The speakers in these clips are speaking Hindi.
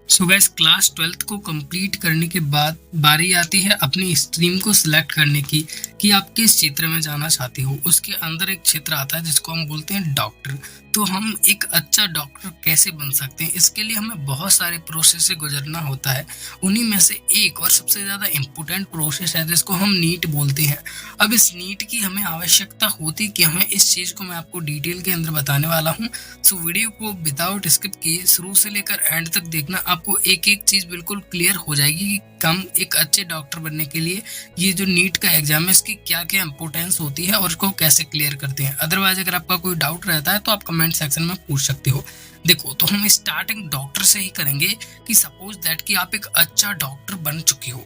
सो गैस क्लास 12th को कंप्लीट करने के बाद बारी आती है अपनी स्ट्रीम को सिलेक्ट करने की कि आप किस क्षेत्र में जाना चाहते हो। उसके अंदर एक क्षेत्र आता है जिसको हम बोलते हैं डॉक्टर। तो हम एक अच्छा डॉक्टर कैसे बन सकते हैं, इसके लिए हमें बहुत सारे प्रोसेस से गुजरना होता है। उन्हीं में से एक और सबसे ज़्यादा इम्पोर्टेंट प्रोसेस है जिसको हम नीट बोलते हैं। अब इस नीट की हमें आवश्यकता होती कि हमें इस चीज़ को मैं आपको डिटेल के अंदर बताने वाला हूँ। सो वीडियो को विदाउट स्किप किए शुरू से लेकर एंड तक देखना, आपको एक एक चीज़ बिल्कुल क्लियर हो जाएगी कि हम एक अच्छे डॉक्टर बनने के लिए ये जो नीट का एग्जाम है इसकी क्या क्या इंपॉर्टेंस होती है और इसको कैसे क्लियर करते हैं। अदरवाइज अगर आपका कोई डाउट रहता है तो आप कमेंट सेक्शन में पूछ सकते हो। देखो, तो हम स्टार्टिंग डॉक्टर से ही करेंगे कि सपोज दैट कि आप एक अच्छा डॉक्टर बन चुके हो।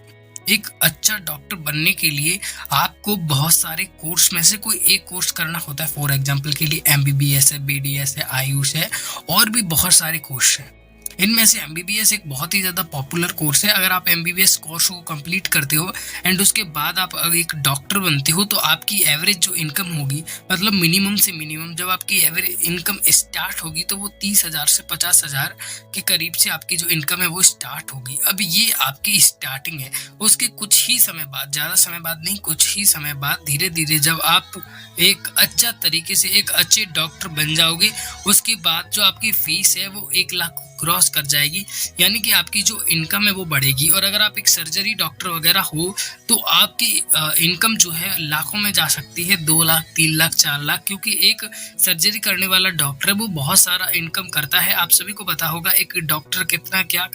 एक अच्छा डॉक्टर बनने के लिए आपको बहुत सारे कोर्स में से कोई एक कोर्स करना होता है। फॉर एग्जांपल के लिए एमबीबीएस है, बीडीएस है, आयुष है और भी बहुत सारे कोर्स हैं। इनमें से एमबीबीएस एक बहुत ही ज़्यादा पॉपुलर कोर्स है। अगर आप एमबीबीएस कोर्स को कंप्लीट करते हो एंड उसके बाद आप अगर एक डॉक्टर बनते हो तो आपकी एवरेज जो इनकम होगी, मतलब मिनिमम से मिनिमम जब आपकी एवरेज इनकम स्टार्ट होगी तो वो 30,000 से 50,000 के करीब से आपकी जो इनकम है वो स्टार्ट होगी। अब ये आपकी स्टार्टिंग है। उसके कुछ ही समय बाद, ज़्यादा समय बाद नहीं, कुछ ही समय बाद धीरे धीरे जब आप एक अच्छा तरीके से एक अच्छे डॉक्टर बन जाओगे, उसके बाद जो आपकी फीस है वो 1 लाख क्रॉस कर जाएगी, यानी कि आपकी जो इनकम है वो बढ़ेगी। और अगर आप एक सर्जरी डॉक्टर वगैरह हो तो आपकी इनकम जो है लाखों में जा सकती है, 2 लाख, 3 लाख, 4 लाख, क्योंकि एक सर्जरी करने वाला डॉक्टर है वो बहुत सारा इनकम करता है। आप सभी को पता होगा एक डॉक्टर कितना क्या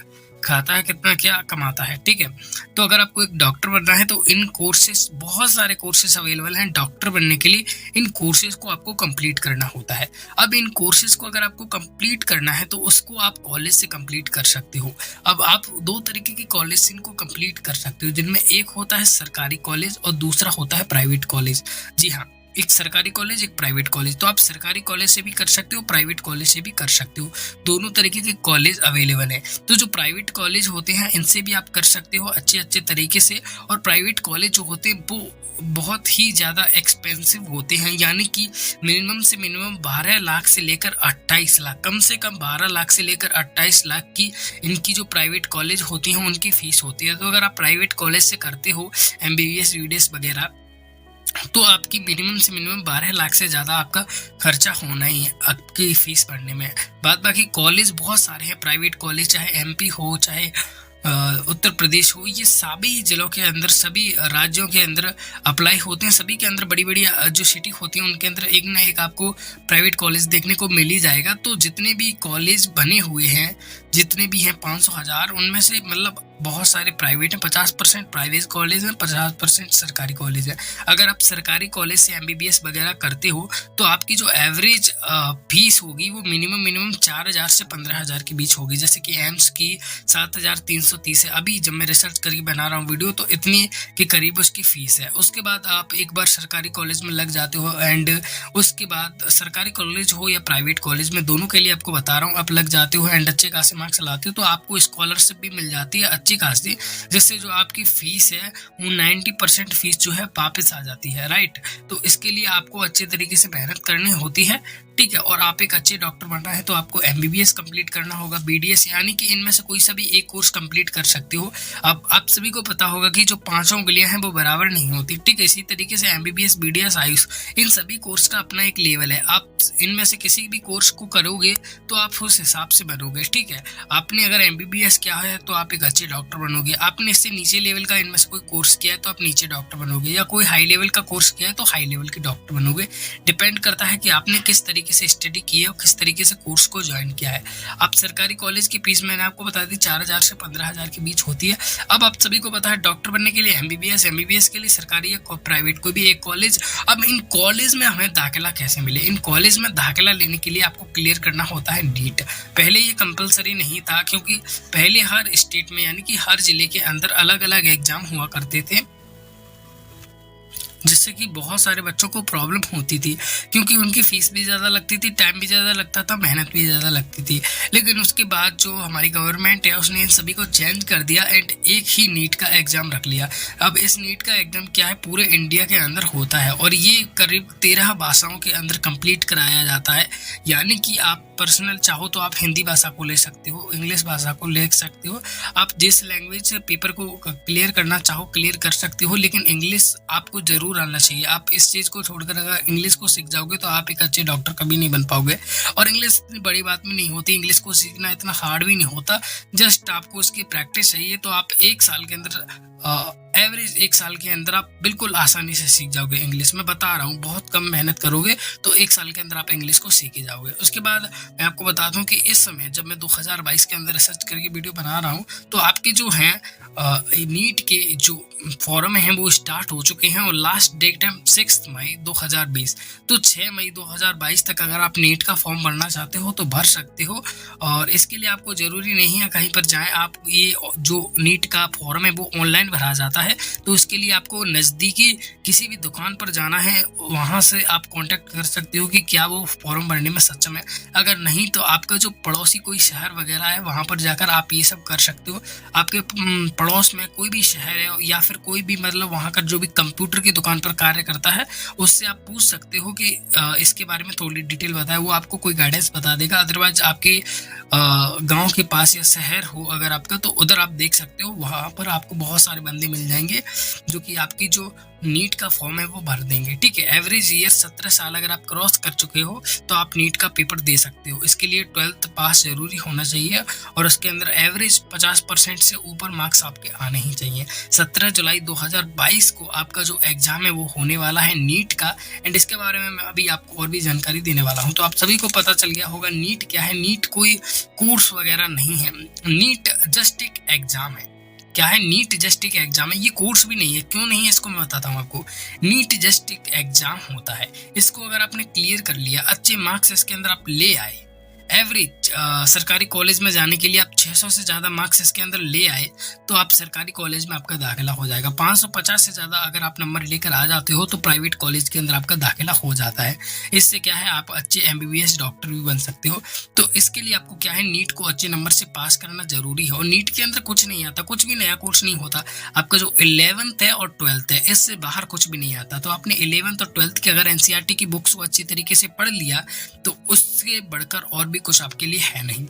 खाता है, कितना क्या कमाता है, ठीक है। तो अगर आपको एक डॉक्टर बनना है तो इन कोर्सेस, बहुत सारे कोर्सेस अवेलेबल हैं डॉक्टर बनने के लिए। इन कोर्सेज को आपको कंप्लीट करना होता है। अब इन कोर्सेज को अगर आपको कंप्लीट करना है तो उसको आप कॉलेज से कंप्लीट कर सकते हो। अब आप 2 तरीके की कॉलेज से इनको कंप्लीट कर सकते हो, जिनमें एक होता है सरकारी कॉलेज और दूसरा होता है प्राइवेट कॉलेज। जी हाँ, एक सरकारी कॉलेज, एक प्राइवेट कॉलेज। तो आप सरकारी कॉलेज से भी कर सकते हो, प्राइवेट कॉलेज से भी कर सकते हो। दोनों तरीके के कॉलेज अवेलेबल है। तो जो प्राइवेट कॉलेज होते हैं इनसे भी आप कर सकते हो अच्छे अच्छे तरीके से। और प्राइवेट कॉलेज जो होते हैं वो बहुत ही ज़्यादा एक्सपेंसिव होते हैं, यानी कि मिनिमम से मिनिमम 12 लाख से लेकर 28 लाख, कम से कम 12 लाख से लेकर 28 लाख की इनकी जो प्राइवेट कॉलेज होती हैं उनकी फीस होती है। तो अगर आप प्राइवेट कॉलेज से करते हो एमबीबीएस, बीडीएस वगैरह, तो आपकी मिनिमम से मिनिमम 12 लाख से ज़्यादा आपका खर्चा होना ही है आपकी फीस भरने में। बाद बाकी कॉलेज बहुत सारे हैं प्राइवेट कॉलेज, चाहे एमपी हो, चाहे उत्तर प्रदेश हो, ये सभी जिलों के अंदर, सभी राज्यों के अंदर अप्लाई होते हैं। सभी के अंदर बड़ी बड़ी जो सिटी होती है उनके अंदर एक ना एक आपको प्राइवेट कॉलेज देखने को मिल ही जाएगा। तो जितने भी कॉलेज बने हुए हैं, जितने भी हैं 500,000, उनमें से मतलब बहुत सारे प्राइवेट हैं। 50% प्राइवेट कॉलेज हैं, 50% सरकारी कॉलेज है। अगर आप सरकारी कॉलेज से एमबीबीएस वगैरह करते हो तो आपकी जो एवरेज फीस होगी वो मिनिमम 4,000 से 15,000 के बीच होगी। जैसे कि एम्स की 7,330 है। अभी जब मैं रिसर्च करके बना रहा हूँ वीडियो तो इतनी के करीब उसकी फीस है। उसके बाद आप एक बार सरकारी कॉलेज में लग जाते हो एंड उसके बाद सरकारी कॉलेज हो या प्राइवेट कॉलेज में, दोनों के लिए आपको बता रहा हूँ, आप लग जाते हो एंड अच्छे खासे मार्क्स लाते हो तो आपको स्कॉलरशिप भी मिल जाती है अच्छी खासी, जिससे जो आपकी फीस है वो 90% फीस जो है वापस आ जाती है, राइट। तो इसके लिए आपको अच्छे तरीके से मेहनत करनी होती है, ठीक है। और आप एक अच्छे डॉक्टर बनना है तो आपको एमबीबीएस कंप्लीट करना होगा, बीडीएस, यानी कि इनमें से कोई सा भी एक कोर्स कंप्लीट कर सकते हो। अब आप सभी को पता होगा कि जो 5 उंगलियां हैं वो बराबर नहीं होती, ठीक है। इसी तरीके से एमबीबीएस, बीडीएस, आयुष, इन सभी कोर्स का अपना एक लेवल है। आप इनमें से किसी भी कोर्स को करोगे तो आप उस हिसाब से बनोगे, ठीक है। आपने अगर एमबीबीएस किया है तो आप एक अच्छे डॉक्टर बनोगे। आपने इससे नीचे लेवल का इनमें से कोई कोर्स किया है तो आप नीचे डॉक्टर बनोगे, या कोई हाई लेवल का कोर्स किया है तो हाई लेवल के डॉक्टर बनोगे। डिपेंड करता है कि आपने किस तरीके से स्टडी की है और किस तरीके से कोर्स को ज्वाइन किया है। अब सरकारी कॉलेज की फीस मैंने आपको बता दी 4,000 से 15,000 के बीच होती है। अब आप सभी को पता है डॉक्टर बनने के लिए एमबीबीएस, एमबीबीएस के लिए सरकारी या प्राइवेट कोई भी एक कॉलेज। अब इन कॉलेज में हमें दाखिला कैसे मिले? इन कॉलेज में दाखिला लेने के लिए आपको क्लियर करना होता है नीट। पहले ये कंपलसरी नहीं था, क्योंकि पहले हर स्टेट में, यानी कि हर जिले के अंदर अलग अलग एग्जाम हुआ करते थे, जिससे कि बहुत सारे बच्चों को प्रॉब्लम होती थी, क्योंकि उनकी फीस भी ज़्यादा लगती थी, टाइम भी ज़्यादा लगता था, मेहनत भी ज़्यादा लगती थी। लेकिन उसके बाद जो हमारी गवर्नमेंट है उसने इन सभी को चेंज कर दिया एंड एक ही नीट का एग्ज़ाम रख लिया। अब इस नीट का एग्ज़ाम क्या है, पूरे इंडिया के अंदर होता है और ये करीब 13 भाषाओं के अंदर कंप्लीट कराया जाता है, यानी कि आप पर्सनल चाहो तो आप हिंदी भाषा को ले सकते हो, इंग्लिश भाषा को ले सकते हो। आप जिस लैंग्वेज से पेपर को क्लियर करना चाहो क्लियर कर सकते हो, लेकिन इंग्लिश आपको ज़रूर आना चाहिए। आप इस चीज़ को छोड़कर अगर इंग्लिश को सीख जाओगे तो आप एक अच्छे डॉक्टर कभी नहीं बन पाओगे। और इंग्लिश इतनी बड़ी बात भी नहीं होती, इंग्लिश को सीखना इतना हार्ड भी नहीं होता, जस्ट आपको उसकी प्रैक्टिस चाहिए। तो आप एक साल के अंदर एवरेज एक साल के अंदर आप बिल्कुल आसानी से सीख जाओगे इंग्लिश। मैं बता रहा हूँ, बहुत कम मेहनत करोगे तो एक साल के अंदर आप इंग्लिश को सीख ही जाओगे। उसके बाद मैं आपको बता दूं कि इस समय जब मैं 2022 के अंदर रिसर्च करके वीडियो बना रहा हूँ तो आपके जो हैं नीट के जो फॉर्म हैं वो स्टार्ट हो चुके हैं और लास्ट डेट है 6 मई 2020। तो 6 मई 2022 तक अगर आप नीट का फॉर्म भरना चाहते हो तो भर सकते हो। और इसके लिए आपको ज़रूरी नहीं है कहीं पर जाएं, आप ये जो नीट का फॉर्म है वो ऑनलाइन भरा जाता है। तो इसके लिए आपको नज़दीकी किसी भी दुकान पर जाना है, वहाँ से आप कांटेक्ट कर सकते हो कि क्या वो फॉर्म भरने में सक्षम है। अगर नहीं तो आपका जो पड़ोसी कोई शहर वगैरह है वहाँ पर जाकर आप ये सब कर सकते हो। आपके पड़ोस में कोई भी शहर है या फिर कोई भी मतलब वहाँ का जो भी कंप्यूटर की दुकान पर कार्य करता है उससे आप पूछ सकते हो कि इसके बारे में थोड़ी डिटेल बताए, वो आपको कोई गाइडेंस बता देगा। अदरवाइज आपके गांव के पास या शहर हो अगर आपका तो उधर आप देख सकते हो, वहाँ पर आपको बहुत सारे बंदे मिल जाएंगे जो कि आपकी जो नीट का फॉर्म है वो भर देंगे। ठीक है, एवरेज ईयर 17 साल अगर आप क्रॉस कर चुके हो तो आप नीट का पेपर दे सकते हो। इसके लिए 12th पास जरूरी होना चाहिए और उसके अंदर एवरेज 50% से ऊपर मार्क्स आपके आने ही चाहिए। 17 जुलाई 2022 को आपका जो एग्जाम है वो होने वाला है नीट का। एंड इसके बारे में मैं अभी आपको और भी जानकारी देने वाला हूँ। तो आप सभी को पता चल गया होगा नीट क्या है। नीट कोई कोर्स वगैरह नहीं है, नीट जस्ट एक एग्जाम है। क्या है? नीट जस्ट एक एग्जाम है, ये कोर्स भी नहीं है। क्यों नहीं है इसको मैं बताता हूँ आपको। नीट जस्ट एक एग्जाम होता है, इसको अगर आपने क्लियर कर लिया, अच्छे मार्क्स इसके अंदर आप ले आए, एवरेज सरकारी कॉलेज में जाने के लिए आप 600 से ज़्यादा मार्क्स इसके अंदर ले आए तो आप सरकारी कॉलेज में आपका दाखिला हो जाएगा। 550 से ज़्यादा अगर आप नंबर लेकर आ जाते हो तो प्राइवेट कॉलेज के अंदर आपका दाखिला हो जाता है। इससे क्या है, आप अच्छे MBBS डॉक्टर भी बन सकते हो। तो इसके लिए आपको क्या है, नीट को अच्छे नंबर से पास करना जरूरी है। और नीट के अंदर कुछ नहीं आता, कुछ भी नया कोर्स नहीं होता। आपका जो 11th है और 12th है इससे बाहर कुछ भी नहीं आता। तो आपने 11th और 12th की अगर NCERT की बुक्स को अच्छी तरीके से पढ़ लिया तो उससे बढ़कर और भी कुछ आपके लिए है नहीं।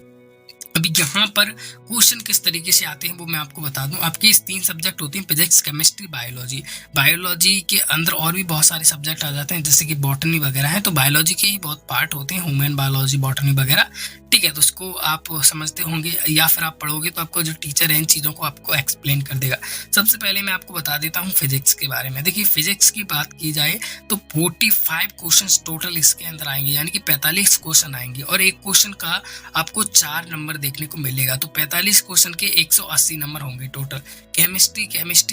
अभी यहाँ पर क्वेश्चन किस तरीके से आते हैं वो मैं आपको बता दूं। आपके इस 3 सब्जेक्ट होते हैं, फिजिक्स, केमिस्ट्री, बायोलॉजी। बायोलॉजी के अंदर और भी बहुत सारे सब्जेक्ट आ जाते हैं जैसे कि बॉटनी वगैरह है। तो बायोलॉजी के ही बहुत पार्ट होते हैं, ह्यूमन बायोलॉजी, बॉटनी वगैरह। ठीक है, तो उसको आप समझते होंगे या फिर आप पढ़ोगे तो आपको जो टीचर है इन चीज़ों को आपको एक्सप्लेन कर देगा। सबसे पहले मैं आपको बता देता हूँ फिजिक्स के बारे में। देखिए, फिजिक्स की बात की जाए तो 45 क्वेश्चन टोटल इसके अंदर आएंगे, यानी कि 45 क्वेश्चन आएंगे और एक क्वेश्चन का आपको 4 नंबर देखने को मिलेगा। तो 45 क्वेश्चन के 180 नंबर होंगे टोटल। केमिस्ट्री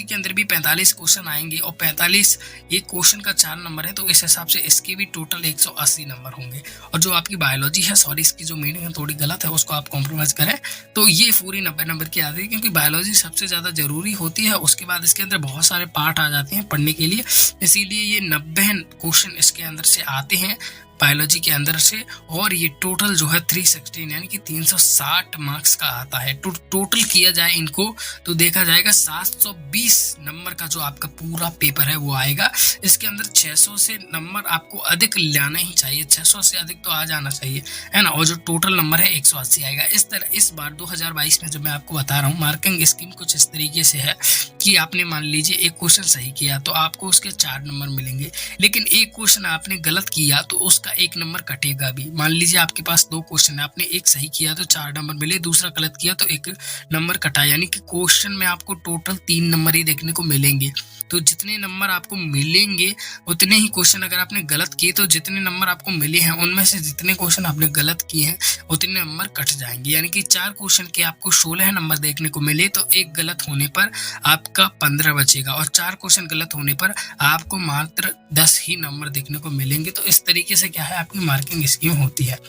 के अंदर भी 45 क्वेश्चन आएंगे और 45 एक क्वेश्चन का 4 नंबर है, तो इस हिसाब से इसके भी टोटल 180 नंबर होंगे। और जो आपकी बायोलॉजी है, सॉरी इसकी जो मीनिंग है थोड़ी गलत है, उसको आप कॉम्प्रोमाइज करें तो ये पूरी 90 नंबर की आती है, क्योंकि बायोलॉजी सबसे ज़्यादा जरूरी होती है। उसके बाद इसके अंदर बहुत सारे पार्ट आ जाते हैं पढ़ने के लिए, इसीलिए ये 90 क्वेश्चन इसके अंदर से आते हैं बायोलॉजी के अंदर से। और ये टोटल जो है 316 यानी कि 360 मार्क्स का आता है। टोटल किया जाए इनको तो देखा जाएगा 720 नंबर का जो आपका पूरा पेपर है वो आएगा। इसके अंदर 600 से नंबर आपको अधिक लाना ही चाहिए, 600 से अधिक तो आ जाना चाहिए, है ना। और जो टोटल नंबर है 180 आएगा। इस बार 2022 में जब मैं आपको बता रहा हूँ, मार्किंग स्कीम कुछ इस तरीके से है कि आपने मान लीजिए एक क्वेश्चन सही किया तो आपको उसके 4 नंबर मिलेंगे, लेकिन एक क्वेश्चन आपने गलत किया तो उसका 1 नंबर कटेगा भी। मान लीजिए आपके पास 2 क्वेश्चन है, आपने एक सही किया तो 4 नंबर मिले, दूसरा गलत किया तो 1 नंबर कटा, यानी कि क्वेश्चन में आपको टोटल 3 नंबर ही देखने को मिलेंगे। तो जितने नंबर आपको मिलेंगे उतने ही क्वेश्चन अगर आपने गलत किए तो जितने नंबर आपको मिले हैं उनमें से जितने क्वेश्चन आपने गलत किए हैं उतने नंबर कट जाएंगे। यानी कि 4 क्वेश्चन के आपको 16 नंबर देखने को मिले तो एक गलत होने पर आपका 15 बचेगा और 4 क्वेश्चन गलत होने पर आपको मात्र 10 ही नंबर देखने को मिलेंगे। तो इस तरीके से क्या है, आपकी मार्किंग स्कीम होती है।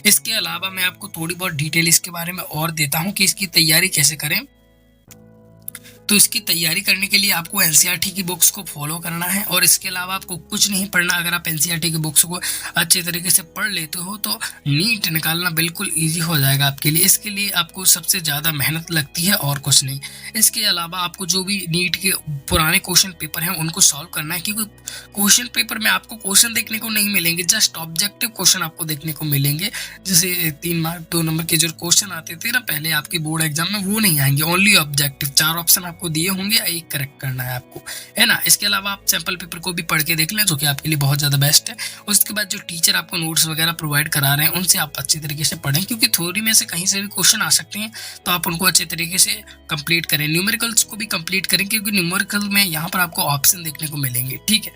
इसके अलावा मैं आपको थोड़ी बहुत डिटेल इसके बारे में और देता हूं कि इसकी तैयारी कैसे करें। तो इसकी तैयारी करने के लिए आपको एनसीईआरटी की बुक्स को फॉलो करना है और इसके अलावा आपको कुछ नहीं पढ़ना। अगर आप एनसीईआरटी की बुक्स को अच्छे तरीके से पढ़ लेते हो तो नीट निकालना बिल्कुल ईजी हो जाएगा आपके लिए। इसके लिए आपको सबसे ज़्यादा मेहनत लगती है और कुछ नहीं। इसके अलावा आपको जो भी नीट के पुराने क्वेश्चन पेपर हैं उनको सॉल्व करना है, क्योंकि क्वेश्चन पेपर में आपको क्वेश्चन देखने को नहीं मिलेंगे, जस्ट ऑब्जेक्टिव क्वेश्चन आपको देखने को मिलेंगे। जैसे 3 मार्क 2 नंबर के जो क्वेश्चन आते थे ना पहले आपके बोर्ड एग्जाम में, वो नहीं आएंगे। ओनली ऑब्जेक्टिव 4 ऑप्शन आपको दिए होंगे, एक करेक्ट करना है आपको, है ना। इसके अलावा आप सैंपल पेपर को भी पढ़ के देख लें, जो कि आपके लिए बहुत ज़्यादा बेस्ट है। उसके बाद जो टीचर आपको नोट्स वगैरह प्रोवाइड करा रहे हैं उनसे आप अच्छी तरीके से पढ़ें, क्योंकि थ्योरी में से कहीं से भी क्वेश्चन आ सकते हैं, तो आप उनको अच्छे तरीके से कंप्लीट करें। न्यूमेरिकल्स को भी कंप्लीट करें, क्योंकि न्यूमेरिकल में यहाँ पर आपको ऑप्शन देखने को मिलेंगे, ठीक है।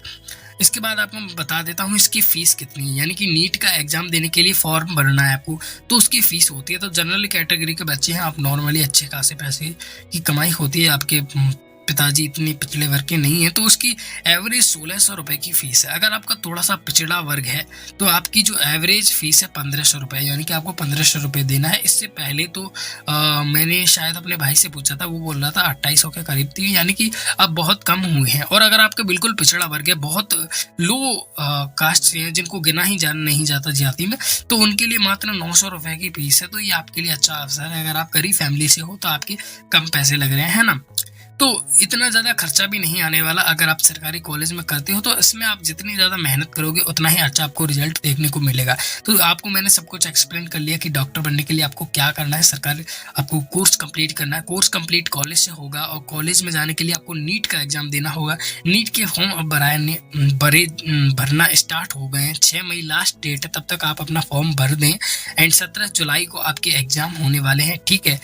इसके बाद आपको बता देता हूँ इसकी फीस कितनी है। यानी कि नीट का एग्जाम देने के लिए फॉर्म भरना है आपको, तो उसकी फीस होती है। तो जनरल कैटेगरी के बच्चे हैं, आप नॉर्मली अच्छे खासे पैसे की कमाई होती है, आपके पिताजी इतने पिछड़े वर्ग के नहीं है, तो उसकी एवरेज 1600 रुपये की फीस है। अगर आपका थोड़ा सा पिछड़ा वर्ग है तो आपकी जो एवरेज फीस है 1500 रुपये, यानी कि आपको 1500 रुपये देना है। इससे पहले तो मैंने शायद अपने भाई से पूछा था, वो बोल रहा था 2800 के करीब थी, यानी कि अब बहुत कम हुए हैं। और अगर आपका बिल्कुल पिछड़ा वर्ग है, बहुत लो कास्ट से है, जिनको गिना ही नहीं जाता जाति में, तो उनके लिए मात्र 900 रुपये की फीस है। तो ये आपके लिए अच्छा अवसर है। अगर आप गरीब फैमिली से हो तो आपके कम पैसे लग रहे हैं ना, तो इतना ज़्यादा खर्चा भी नहीं आने वाला अगर आप सरकारी कॉलेज में करते हो। तो इसमें आप जितनी ज़्यादा मेहनत करोगे उतना ही अच्छा आपको रिजल्ट देखने को मिलेगा। तो आपको मैंने सब कुछ एक्सप्लेन कर लिया कि डॉक्टर बनने के लिए आपको क्या करना है। सरकारी आपको कोर्स कंप्लीट करना है, कोर्स कंप्लीट कॉलेज से होगा, और कॉलेज में जाने के लिए आपको नीट का एग्जाम देना होगा। नीट के फॉर्म अब भरना स्टार्ट हो गए हैं। 6 मई लास्ट डेट है, तब तक आप अपना फॉर्म भर दें। एंड 17 जुलाई को आपके एग्जाम होने वाले हैं, ठीक है।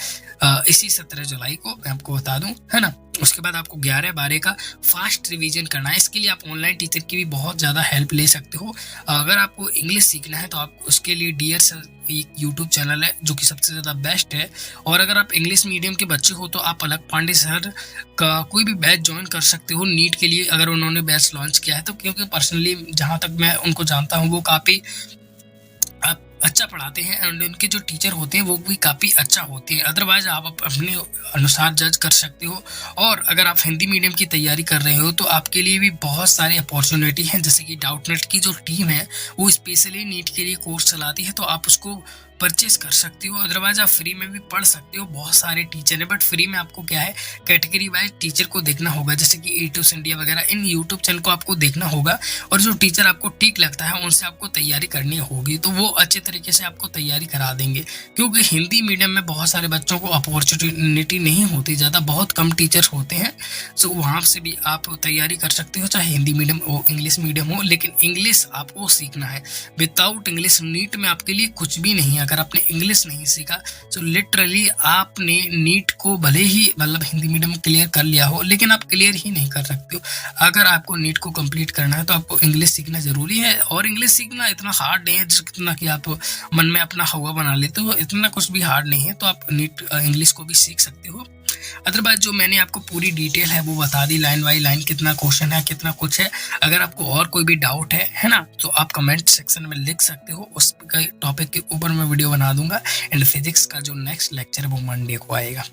इसी 17 जुलाई को मैं आपको बता दूं, है ना। उसके बाद आपको 11-12 का फास्ट रिवीजन करना है। इसके लिए आप ऑनलाइन टीचर की भी बहुत ज़्यादा हेल्प ले सकते हो। अगर आपको इंग्लिश सीखना है तो आप उसके लिए डियर सर एक यूट्यूब चैनल है जो कि सबसे ज़्यादा बेस्ट है। और अगर आप इंग्लिश मीडियम के बच्चे हो तो आप अलग पांडे सर का कोई भी बैच ज्वाइन कर सकते हो नीट के लिए, अगर उन्होंने बैच लॉन्च किया है तो। क्योंकि पर्सनली जहाँ तक मैं उनको जानता हूँ वो काफ़ी अच्छा पढ़ाते हैं, एंड उनके जो टीचर होते हैं वो भी काफ़ी अच्छा होते हैं। अदरवाइज आप अपने अनुसार जज कर सकते हो। और अगर आप हिंदी मीडियम की तैयारी कर रहे हो तो आपके लिए भी बहुत सारी अपॉर्चुनिटी हैं, जैसे कि डाउटनेट की जो टीम है वो स्पेशली नीट के लिए कोर्स चलाती है, तो आप उसको परचेज कर सकती हो। अदरवाइज आप फ्री में भी पढ़ सकते हो। बहुत सारे टीचर है, बट फ्री में आपको क्या है, कैटेगरी वाइज टीचर को देखना होगा, जैसे कि ईटूस इंडिया वगैरह, इन यूट्यूब चैनल को आपको देखना होगा। और जो टीचर आपको ठीक लगता है उनसे आपको तैयारी करनी होगी, तो वो अच्छे तरीके से आपको तैयारी करा देंगे। क्योंकि हिंदी मीडियम में बहुत सारे बच्चों को अपॉर्चुनिटी नहीं होती ज़्यादा, बहुत कम टीचर होते हैं। सो वहाँ से भी आप तैयारी कर सकते हो, चाहे हिंदी मीडियम हो इंग्लिश मीडियम हो। लेकिन इंग्लिश आपको सीखना है। विदाउट इंग्लिश नीट में आपके लिए कुछ भी नहीं है। अगर आपने इंग्लिश नहीं सीखा तो लिटरली आपने नीट को भले ही मतलब हिंदी मीडियम क्लियर कर लिया हो, लेकिन आप क्लियर ही नहीं कर सकते हो। अगर आपको नीट को कंप्लीट करना है तो आपको इंग्लिश सीखना जरूरी है। और इंग्लिश सीखना इतना हार्ड नहीं है जितना कि आप मन में अपना हवा बना लेते हो, इतना कुछ भी हार्ड नहीं है। तो आप नीट इंग्लिश को भी सीख सकते हो। अदरवाइज जो मैंने आपको पूरी डिटेल है वो बता दी, लाइन बाई लाइन कितना क्वेश्चन है, कितना कुछ है। अगर आपको और कोई भी डाउट है ना, तो आप कमेंट सेक्शन में लिख सकते हो। उस टॉपिक के ऊपर मैं वीडियो बना दूंगा। एंड फिजिक्स का जो नेक्स्ट लेक्चर है वो मंडे को आएगा।